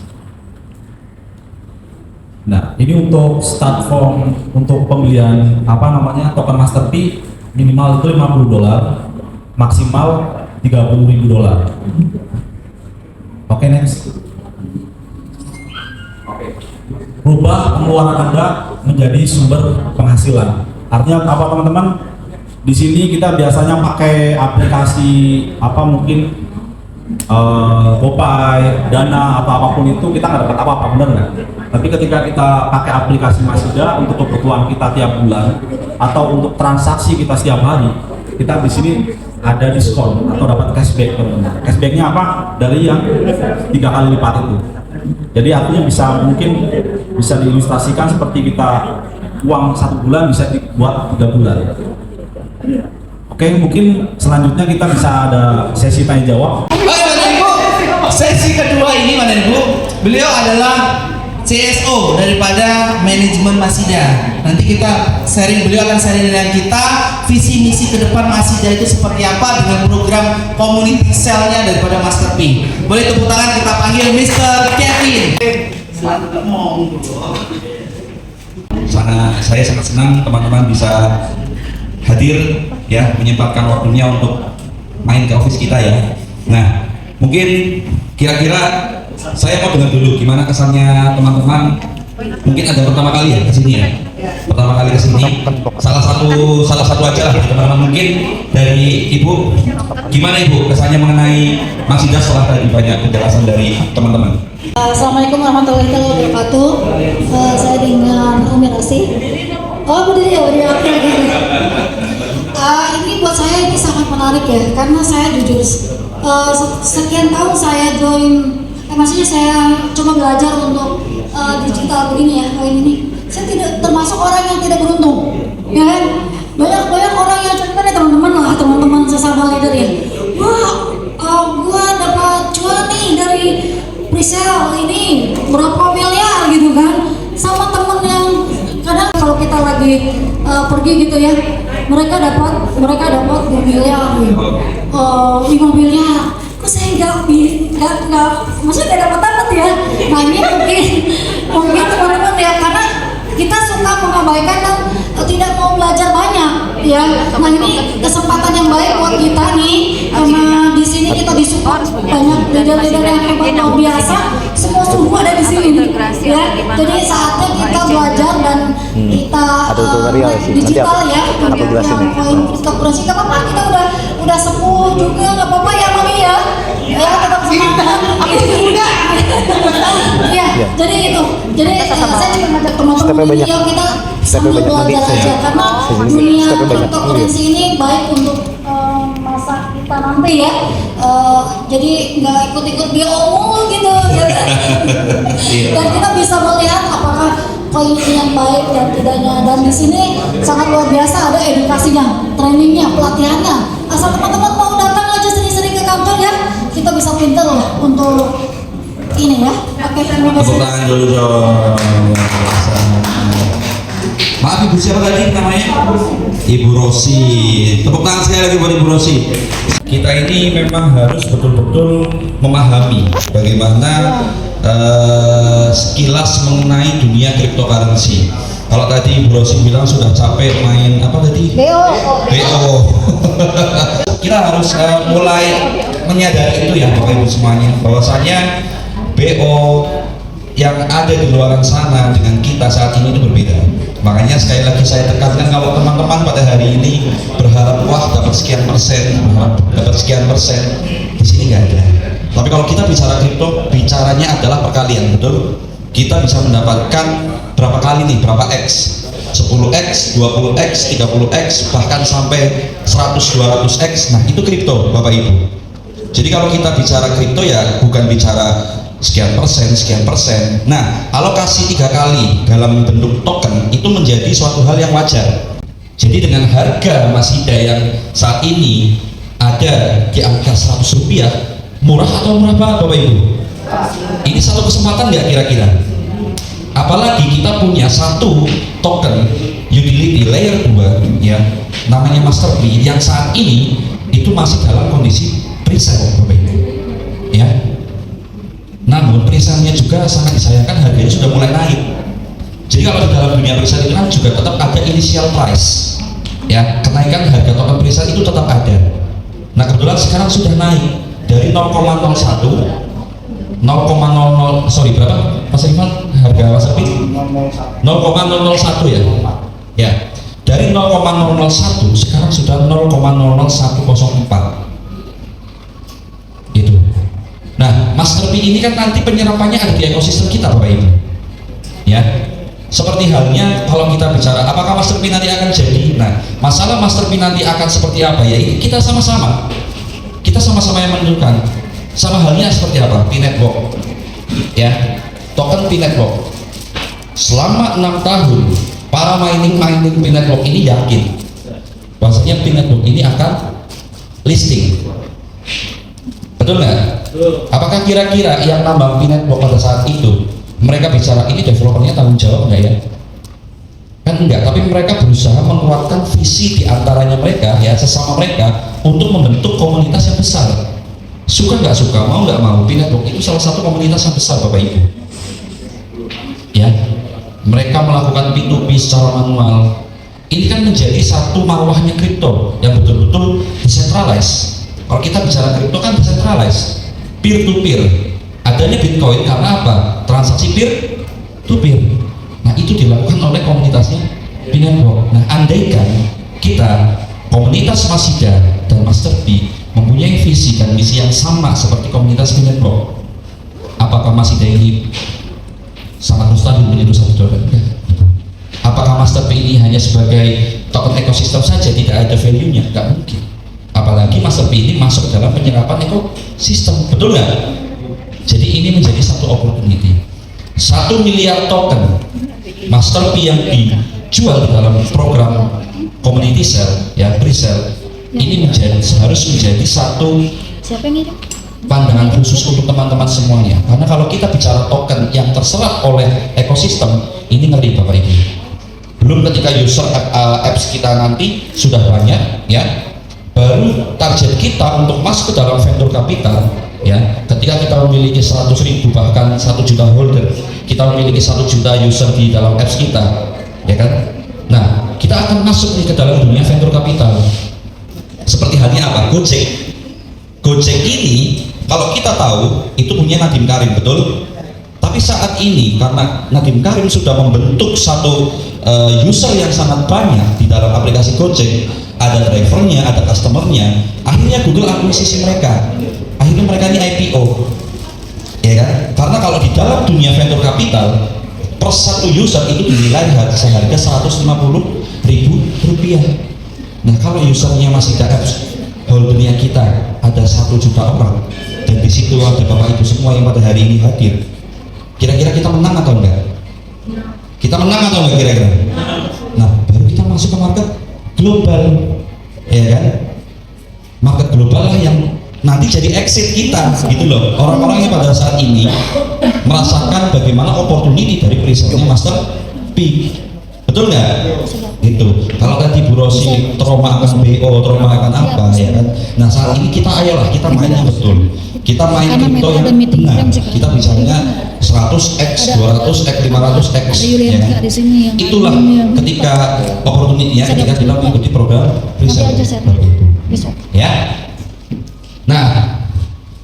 Nah, ini untuk start form untuk pembelian token master P minimal itu $50. maksimal $30.000. Oke, next. Rubah pengeluaran Anda menjadi sumber penghasilan. Artinya apa teman-teman? Di sini kita biasanya pakai aplikasi mungkin Gopay, Dana atau apapun itu, kita nggak dapat apa-apa, benar nggak? Tapi ketika kita pakai aplikasi Masida untuk kebutuhan kita tiap bulan atau untuk transaksi kita setiap hari, kita di sini ada diskon atau dapat cashback, teman-teman. Cashbacknya apa? Dari yang 3 kali lipat itu. Jadi artinya bisa diilustrasikan seperti kita uang 1 bulan bisa dibuat 3 bulan. Oke, mungkin selanjutnya kita bisa ada sesi tanya jawab. Oke, Bapak Ibu, sesi kedua ini Bapak Ibu, beliau adalah CSO daripada manajemen Masida. Nanti beliau akan sharing dengan kita visi misi ke depan Masida itu seperti apa dengan program community cell-nya daripada Master P. Boleh tepuk tangan kita panggil Mr. Kevin. Selamat ngomong. Saya sangat senang teman-teman bisa hadir ya, menyempatkan waktunya untuk main ke office kita ya. Nah, mungkin kira-kira saya mau dengar dulu gimana kesannya teman-teman. Mungkin ada pertama kali ya ke sini ya. Pertama kali ke sini. Salah satu aja lah teman-teman. Mungkin dari Ibu, gimana Ibu kesannya mengenai Masida setelah tadi banyak penjelasan dari teman-teman? Assalamualaikum warahmatullahi wabarakatuh. Saya dengan Umi Rasi. Berdiri ya. Ini buat saya ini sangat menarik ya, karena saya jujur sekian tahun saya maksudnya saya coba belajar untuk digital begini ya, ini. Saya tidak termasuk orang yang tidak beruntung, ya kan? Banyak orang yang contohnya teman-teman sesama leader ya. Wah, gua dapat cuan nih dari presale ini berapa miliar gitu kan? Sama temen yang kadang kalau kita lagi pergi gitu ya, mereka dapat 2 miliar, 5 miliar. Kok saya nggak, maksudnya nggak dapat ya. Nah ini mungkin teman-teman ya, karena kita suka mengabaikan dan tidak mau belajar banyak ya. Nah ini kesempatan yang baik buat kita nih, karena di sini kita disupport banyak leader-leader yang hebat luar biasa. Semua sungguh ada di sini ya. Jadi saatnya kita belajar dan kita digital ya. Yang poin kolaborasi nggak apa-apa, kita udah sepuh juga nggak apa-apa ya Mami ya. Ya tetap semangat. Muda. Ya. Jadi itu. Jadi saya cuma ngajak teman-teman ini yang kita sambil belajar aja, karena dunia cryptocurrency ini baik untuk masa kita nanti ya. Jadi nggak ikut-ikut BO gitu ya. Dan kita bisa melihat apakah koin ini yang baik dan tidaknya. Dan di sini sangat luar biasa, ada edukasinya, trainingnya, pelatihannya. Asal teman-teman mau datang aja sering-sering ke kantor ya, kita bisa pinter lah untuk ini ya. Oke, terima kasih. Tepuk tangan dulu dong. Maaf Ibu siapa tadi namanya? Ibu Rosi. Tepuk tangan sekali lagi buat Ibu Rosi. Kita ini memang harus betul-betul memahami bagaimana sekilas mengenai dunia cryptocurrency. Kalau tadi Ibu Rosi bilang sudah capek main apa tadi? BO. Kita harus mulai menyadari itu ya Bapak Ibu semuanya, bahwasanya BO yang ada di luar sana dengan kita saat ini itu berbeda. Makanya sekali lagi saya tekankan, kalau teman-teman pada hari ini berharap wah dapat sekian persen, di sini nggak ada. Tapi kalau kita bicara kripto, bicaranya adalah perkalian, betul? Kita bisa mendapatkan berapa kali nih, berapa X? 10X, 20X, 30X, bahkan sampai 100-200X. Nah itu kripto Bapak Ibu. Jadi kalau kita bicara kripto ya bukan bicara sekian persen. Nah, alokasi 3 kali dalam bentuk token itu menjadi suatu hal yang wajar. Jadi dengan harga Masida yang saat ini ada di angka Rp100, murah atau murah banget Bapak Ibu? Ini satu kesempatan nggak kira-kira? Apalagi kita punya satu token utility layer 2 ya, namanya Master P, yang saat ini itu masih dalam kondisi presale Bapak Ibu ya. Namun presale-nya juga sangat disayangkan, harganya sudah mulai naik. Jadi kalau di dalam dunia presale itu kan juga tetap ada initial price ya, kenaikan harga token presale itu tetap ada. Nah kebetulan sekarang sudah naik dari 0,01 sorry berapa Mas Ivan harga Masterpi? 0,001 ya. Ya, dari 0,001 sekarang sudah 0,00104 gitu. Nah Masterpi ini kan nanti penyerapannya ada di ekosistem kita Bapak Ibu ya. Seperti halnya kalau kita bicara apakah Masterpi nanti akan jadi, nah masalah Masterpi nanti akan seperti apa ya, kita sama-sama yang menentukan. Sama halnya seperti apa? P-Network ya, token P-Network selama 6 tahun para mining P-Network ini yakin bahwasanya P-Network ini akan listing. Betul nggak? Apakah kira-kira yang nambang P-Network pada saat itu mereka bicara ini developernya tanggung jawab nggak ya? Kan enggak, tapi mereka berusaha menguatkan visi di antaranya mereka ya, sesama mereka untuk membentuk komunitas yang besar. Suka nggak suka, mau nggak mau, P-Network itu salah satu komunitas yang besar Bapak Ibu ya. Mereka melakukan P2P secara manual. Ini kan menjadi satu marwahnya kripto yang betul-betul decentralized. Kalau kita bicara kripto kan decentralized, peer to peer. Adanya Bitcoin karena apa? Transaksi peer to peer. Nah itu dilakukan oleh komunitasnya P-Network. Nah andaikan kita komunitas Masida dan Masterpi mempunyai visi dan misi yang sama seperti komunitas P-Network, apakah Masida ini sangat mustahil menjadi satu dolar? Apakah Masterpi ini hanya sebagai token ekosistem saja, tidak ada value-nya? Nggak mungkin. Apalagi Masterpi ini masuk dalam penyerapan ekosistem, betul nggak? Jadi ini menjadi satu opportunity. 1 miliar token Masterpi yang dijual di dalam program community sale ya, pre-sale ini harus menjadi satu pandangan khusus untuk teman-teman semuanya. Karena kalau kita bicara token yang terserap oleh ekosistem, ini ngeri Bapak Ibu. Belum ketika user apps kita nanti sudah banyak ya, baru target kita untuk masuk ke dalam venture capital ya, ketika kita memiliki 100.000 bahkan 1 juta holder, kita memiliki 1 juta user di dalam apps kita ya kan. Nah kita akan masuk nih ke dalam dunia venture capital. Seperti halnya apa? Gojek ini kalau kita tahu itu punya Nadiem Karim, betul? Tapi saat ini karena Nadiem Karim sudah membentuk satu user yang sangat banyak di dalam aplikasi Gojek, ada drivernya, ada customernya, akhirnya Google akuisisi mereka. Akhirnya mereka ini IPO ya kan. Karena kalau di dalam dunia venture capital per satu user itu dinilai seharga 150.000 rupiah. Nah kalau usernya masih apps holdernya kita ada 1 juta orang dan di situ ada Bapak Ibu semua yang pada hari ini hadir, kira-kira kita menang atau enggak? Kita menang atau enggak kira-kira? Nah baru kita masuk ke market global ya kan. Market global lah yang nanti jadi exit kita gitu loh. Orang-orang yang pada saat ini merasakan bagaimana opportunity dari presentnya Masterpi, betul nggak? Gitu. Kalau tadi Bu Rosi trauma akan BO, trauma akan apa ya kan. Nah saat ini kita ayolah kita mainnya betul. Kita main kripto yang benar. Kita misalnya 100x, 200x, 500x ya kan. Itulah ketika opportunity-nya ketika kita mengikuti program present ya. Nah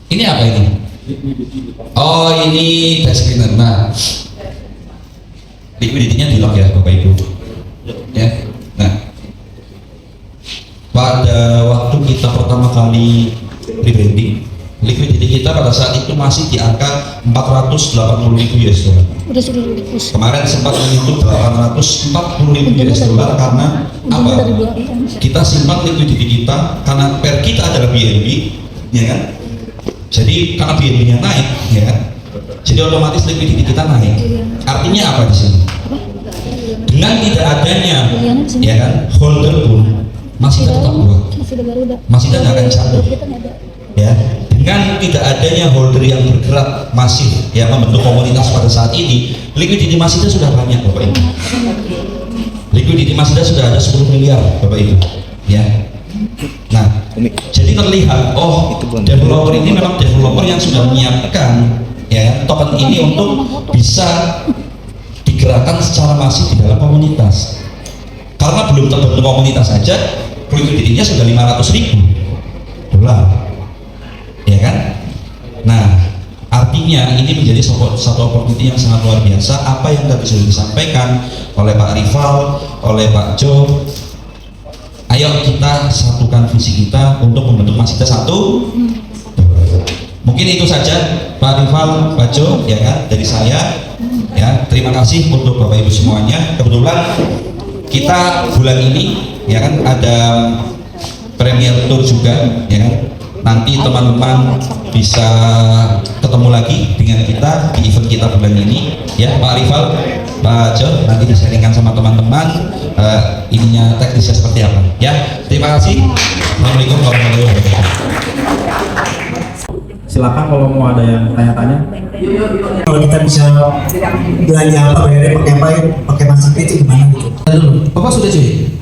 ini apa ini? Oh ini test screener. Nah liquidity-nya di lock ya Bapak Ibu ya. Nah pada waktu kita pertama kali rebranding, liquidity kita pada saat itu masih di angka 480.000 US dollar. Kemarin sempat menyentuh 840.000 US dollar karena apa? Kita simpan liquidity kita karena per kita adalah BNB ya kan. Jadi karena BNB-nya naik ya kan, jadi otomatis liquidity kita naik. Artinya apa di sini? Dengan tidak adanya ya kan holder pun masih tetap kuat, masih tidak akan jatuh ya. Dengan tidak adanya holder yang bergerak masif ya membentuk komunitas pada saat ini, liquidity Masida sudah banyak Bapak Ibu. Liquidity Masida sudah ada 10 miliar Bapak Ibu ya. Nah jadi terlihat oh developer ini memang developer yang sudah menyiapkan ya token ini untuk bisa digerakkan secara masif di dalam komunitas. Karena belum terbentuk komunitas saja liquidity-nya sudah 500.000 dolar, ya kan? Nah, artinya ini menjadi satu opportunity yang sangat luar biasa. Apa yang tadi sudah disampaikan oleh Pak Rival, oleh Pak Jo, ayo kita satukan visi kita untuk membentuk Masjid satu. Mungkin itu saja Pak Rival, Pak Jo, ya kan, dari saya. Ya, terima kasih untuk Bapak Ibu semuanya. Kebetulan kita bulan ini, ya kan, ada premier tour juga, ya kan. Nanti teman-teman bisa ketemu lagi dengan kita di event kita bulan ini, ya Pak Rival, Pak Jo, nanti disaringkan sama teman-teman ininya teknisnya seperti apa, ya. Terima kasih. Assalamualaikum warahmatullahi wabarakatuh. Silakan kalau mau ada yang tanya-tanya. Kalau kita bisa belanja apa, bayarnya pakai apa, pakai Masjid itu gimana gitu? Dulu, Bapak sudah join?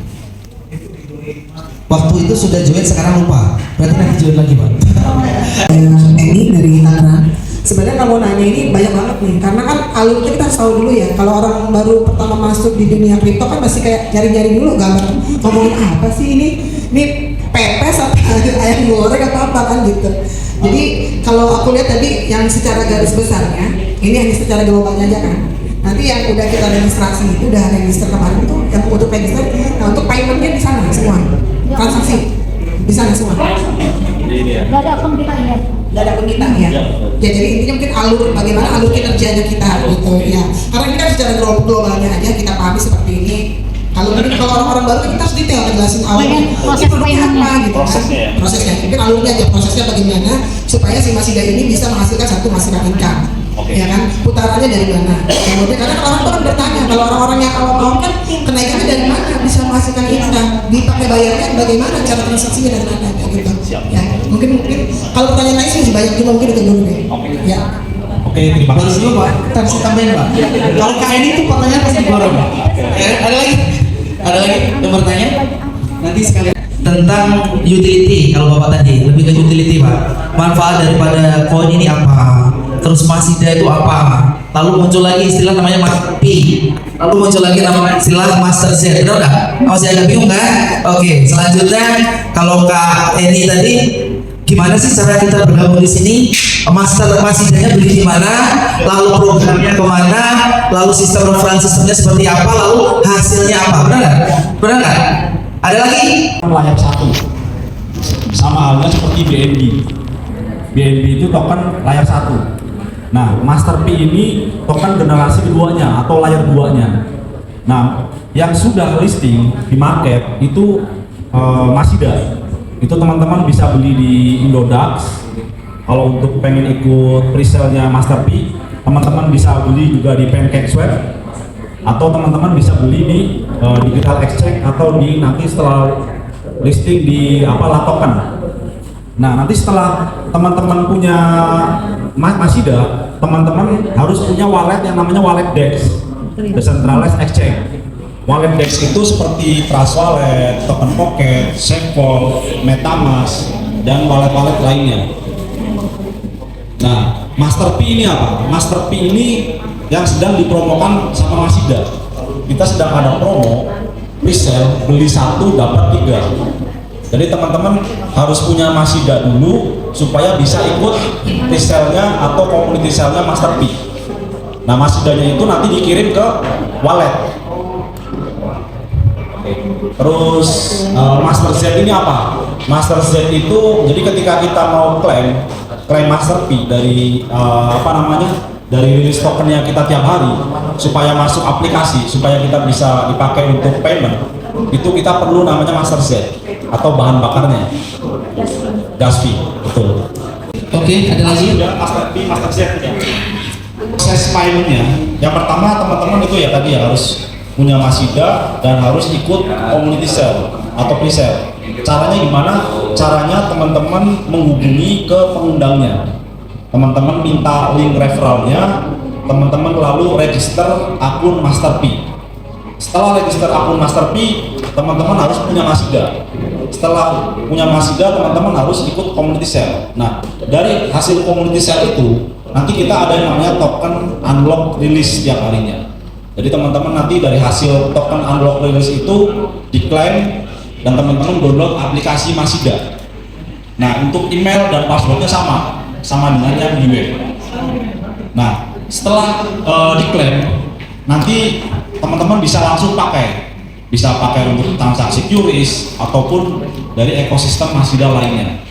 Waktu itu sudah join, sekarang lupa. Berarti nanti join lagi, Pak. Ini dari Tangerang. Sebenarnya kalau nanya ini banyak banget nih, karena kan alurnya kita harus tahu dulu ya. Kalau orang baru pertama masuk di dunia kripto kan masih kayak cari-cari dulu gambar ngomongin apa sih ini pepes atau ayam goreng atau apa kan gitu. Jadi kalau aku lihat tadi yang secara garis besarnya, ini hanya secara globalnya aja kan. Nanti yang udah kita registrasi itu udah register kemarin itu yang untuk register, nah untuk paymentnya di sana semua, transaksi di sana semua. Gak ada akun kita ya. Gak ada akun kita ya. Ya jadi intinya mungkin bagaimana alur kinerjanya kita gitu ya. Karena ini kan secara globalnya aja kita pahami seperti ini. Kalau orang-orang baru kan kita harus detail jelasin awalnya Proses produknya apa paymentnya. gitu. Prosesnya mungkin alurnya aja, prosesnya bagaimana supaya si Masjid ini bisa menghasilkan satu masidah income. Ya kan, putarannya dari mana? Kemudian karena orang bertanya, kalau orang-orang yang awam-awam kan kenaikannya dari mana bisa menghasilkan income, dipakai bayarnya bagaimana, cara transaksinya dari mana kayak gitu. Ya, mungkin kalau pertanyaan lain sih masih banyak juga, mungkin itu dulu deh. Ya. Oke, terima Baru kasih. dulu, Pak. Kita bisa tambahin, Pak. Kalau KN itu pertanyaan pasti borong, Pak. Ada lagi? Ada lagi yang bertanya? Nanti sekalian tentang utility. Kalau Bapak tadi lebih ke utility, Pak. Manfaat daripada koin ini apa? Terus Masjidah itu apa? Lalu muncul lagi istilah namanya Master P. Lalu muncul lagi nama istilah Master Z. Benar nggak? Masih agak bingung kan? Oke, selanjutnya kalau Kak Eni tadi, gimana sih cara kita bergabung di sini? Master Masjidnya beli di mana? Lalu programnya kemana? Lalu sistem referensi sistemnya seperti apa? Lalu hasilnya apa? Benar nggak? Benar nggak? Ada lagi? Layar satu, sama halnya seperti BNB. BNB itu token layar satu. Nah, Master P ini token generasi keduanya atau layar duanya. Nah, yang sudah listing di market itu Masjidah. Itu teman-teman bisa beli di Indodax. Kalau untuk pengen ikut presale-nya Master P, teman-teman bisa beli juga di PancakeSwap, atau teman-teman bisa beli di Digital Exchange, atau di nanti setelah listing di Token. Nah, nanti setelah teman-teman punya Masjidah, teman-teman harus punya wallet yang namanya wallet DEX, Decentralized Exchange. Wallet DEX itu seperti Trust Wallet, Token Pocket, SafeVault, MetaMask, dan wallet-wallet lainnya. Nah, Master P ini apa? Master P ini yang sedang dipromokan sama Masjidah. Kita sedang ada promo presale, beli 1 dapat 3. Jadi teman-teman harus punya Masjidah dulu supaya bisa ikut presale-nya atau community sale-nya Master P. Nah, Masidahnya itu nanti dikirim ke wallet. Terus Master Z ini apa? Master Z itu jadi ketika kita mau klaim Master P dari dari rilis token yang kita tiap hari supaya masuk aplikasi, supaya kita bisa dipakai untuk payment, itu kita perlu namanya Master Z atau bahan bakarnya gas fee. Betul. Oke, ada lagi? Sudah Master P, Master Z ya. Proses paymentnya yang pertama teman-teman itu ya tadi ya harus punya Masjidah dan harus ikut community sale atau pre-sale. Caranya gimana? Caranya teman-teman menghubungi ke pengundangnya. Teman-teman minta link referralnya, teman-teman lalu register akun Master P. Setelah register akun Master P, teman-teman harus punya Masjidah. Setelah punya Masjidah, teman-teman harus ikut community sale. Nah, dari hasil community sale itu, nanti kita ada yang namanya token unlock release setiap harinya. Jadi teman-teman nanti dari hasil token unlock release itu diklaim dan teman-teman download aplikasi Masjidah. Nah, untuk email dan passwordnya sama dengan yang di web. Nah, setelah diklaim, nanti teman-teman bisa langsung pakai untuk transaksi QRIS ataupun dari ekosistem Masida lainnya.